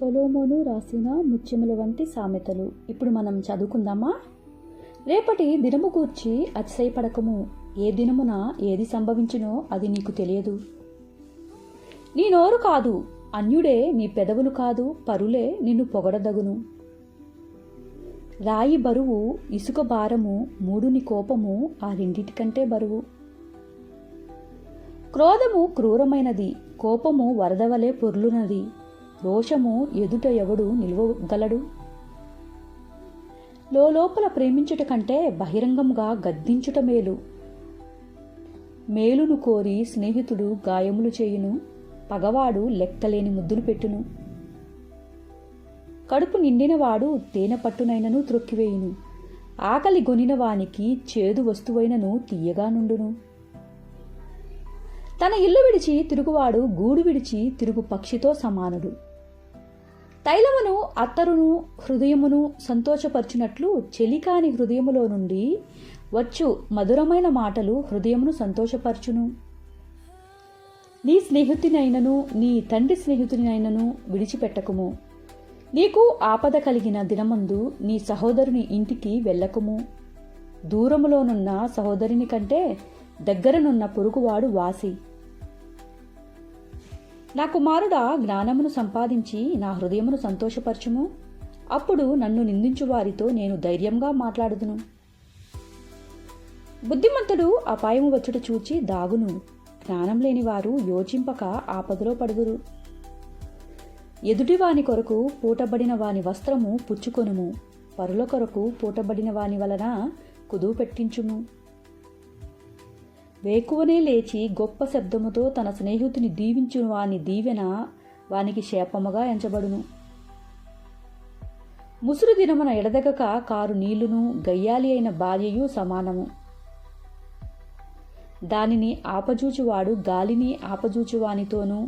సొలొమోను రాసిన ముత్యముల వంటి సామెతలు. ఇప్పుడు మనం చదువుకుందామా? రేపటి దినము గూర్చి అతిశయపడకము. ఏ దినమున ఏది సంభవించునో అది నీకు తెలియదు. నీ నోరు కాదు, అన్యుడే, నీ పెదవులు కాదు, పరులే నిన్ను పొగడదగును. రాయి బరువు, ఇసుక భారము, మూడుని కోపము ఆ రెండిటికంటే బరువు. క్రోధము క్రూరమైనది, కోపము వరదవలే పొర్లునది, రోషము ఎదుట ఎవడు నిలువగలడు? లోపల ప్రేమించుట కంటే బహిరంగంగా గద్దించుట మేలు. మేలును కోరి స్నేహితుడు గాయములు చేయును, పగవాడు లెక్కలేని ముద్దులు పెట్టును. కడుపు నిండినవాడు తేనె పట్టునైనను త్రొక్కివేయును, ఆకలి గొనిన వానికి చేదు వస్తువైనను తీయగా నుండును. తన ఇల్లు విడిచి తిరుగువాడు గూడు విడిచి తిరుగు పక్షితో సమానుడు. తైలమును అత్తరును హృదయమును సంతోషపరచునట్లు చెలికాని హృదయములో నుండి వచ్చు మధురమైన మాటలు హృదయమును సంతోషపరచును. నీ స్నేహితునైనను నీ తండ్రి స్నేహితునైనను విడిచిపెట్టకుము. నీకు ఆపద కలిగిన దినమందు నీ సహోదరుని ఇంటికి వెళ్ళకుము. దూరములోనున్న సహోదరుని కంటే దగ్గరనున్న పొరుగువాడు వాసి. నా కుమారుడా, జ్ఞానమును సంపాదించి నా హృదయమును సంతోషపరచుము. అప్పుడు నన్ను నిందించు వారితో నేను ధైర్యంగా మాట్లాడుదును. బుద్ధిమంతుడు అపాయము వచ్చుట చూచి దాగును, జ్ఞానం లేని వారు యోచింపక ఆపదలో పడుదురు. ఎదుటివాని కొరకు పూటబడిన వాని వస్త్రము పుచ్చుకొనుము, పరుల కొరకు పూటబడిన వాని వలన కుదువు పెట్టించుము. వేకువనే లేచి గొప్ప శబ్దముతో తన స్నేహితుని దీవించు వాని దీవెన వానికి శాపముగా ఎంచబడును. ముసురు దినమున ఎడదెగక కారు నీళ్లును గయ్యాలి అయిన భార్యయు సమానము. దానిని ఆపజూచువాడు గాలిని ఆపజూచువానితోనూ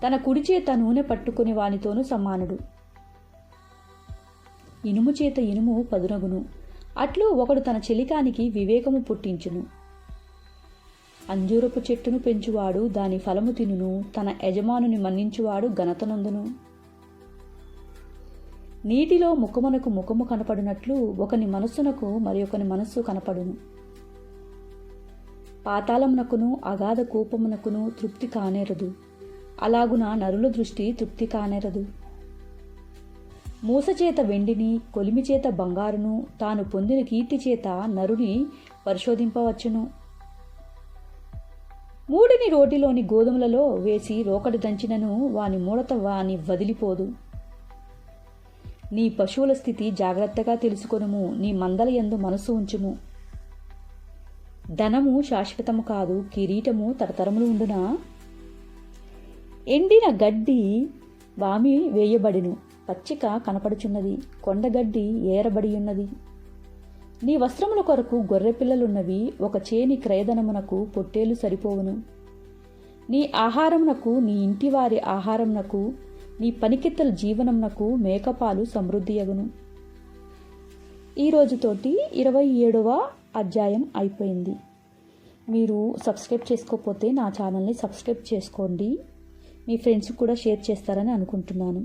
తన కుడి చేత నూనె పట్టుకుని వానితోనూ సమానుడు. ఇనుము చేత ఇనుము పదునగును, అట్లు ఒకడు తన చెలికానికి వివేకము పుట్టించును. అంజూరపు చెట్టును పెంచువాడు దాని ఫలము తినును, తన యజమానుని మన్నించువాడు ఘనతనొందును. నీటిలో ముఖమునకు ముఖము కనపడినట్లు ఒకని మనస్సునకు మరి ఒకని మనస్సు కనపడును. పాతాళమునకును అగాధ కూపమునకును తృప్తి కానేరదు, అలాగున నరుల దృష్టి తృప్తి కానేరదు. మూసచేత వెండిని, కొలిమిచేత బంగారును, తాను పొందిన కీర్తి చేత నరుని పరిశోధింపవచ్చును. మూడిని రోటిలోని గోధుమలలో వేసి రోకటి దంచినను వాని మూడత వాని వదిలిపోదు. నీ పశువుల స్థితి జాగ్రత్తగా తెలుసుకొనుము, నీ మందల యందు మనస్సు ఉంచుము. ధనము శాశ్వతము కాదు, కిరీటము తరతరములు ఉండునా? ఎండిన గడ్డి వామి వేయబడిను, పచ్చిక కనపడుచున్నది, కొండగడ్డి ఏరబడి ఉన్నది. నీ వస్త్రముల కొరకు గొర్రెపిల్లలున్నవి, ఒక చేని క్రయధనమునకు పొట్టేలు సరిపోవును. నీ ఆహారమునకు, నీ ఇంటివారి ఆహారమునకు, నీ పనికెత్తల జీవనమునకు మేకపాలు సమృద్ధియగును. ఈ రోజుతోటి 27వ అధ్యాయం అయిపోయింది. మీరు సబ్స్క్రైబ్ చేసుకోకపోతే నా ఛానల్ని సబ్స్క్రైబ్ చేసుకోండి. మీ ఫ్రెండ్స్కి కూడా షేర్ చేస్తారని అనుకుంటున్నాను.